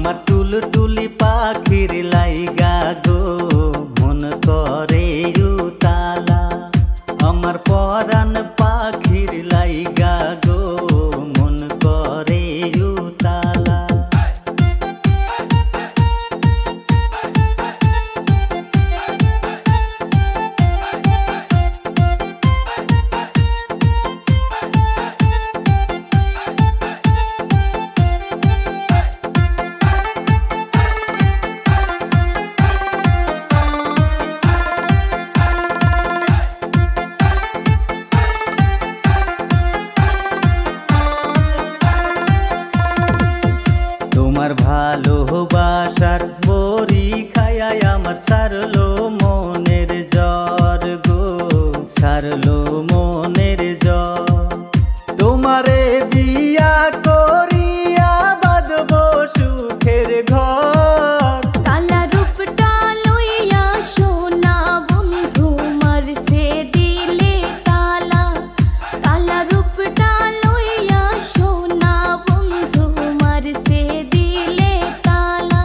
আমার টুলটুলি পাখির লাইগা গো মন করে উতালা। আমার পরাণ পাখির লাইগা গো মন করে উতালা। তোমার ভালোবাসার বড়ি খায়া আমার সারলো মনের জ্বর গো, সারলো মনের জ্বর। তোমারে বিয়া করিয়া বাঁধবো সুখের ঘর। কালা রূপটা লইয়া সোনা বন্ধু মারছে দিলে কালা। কালা রূপটা লইয়া সোনা বন্ধু মারছে দিলে কালা।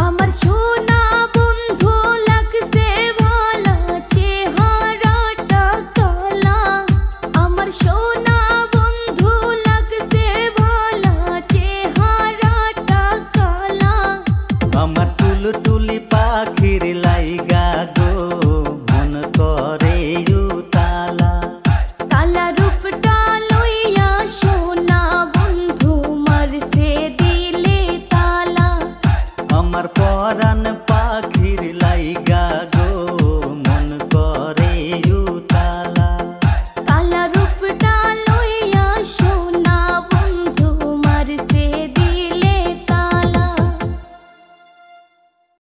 আমার সোনা বন্ধু লাগছে ভালো চেহারাটা কালা। আমার সোনা বন্ধু লাগছে ভালো চেহারাটা কালা। আমার টুলটুলি পাখির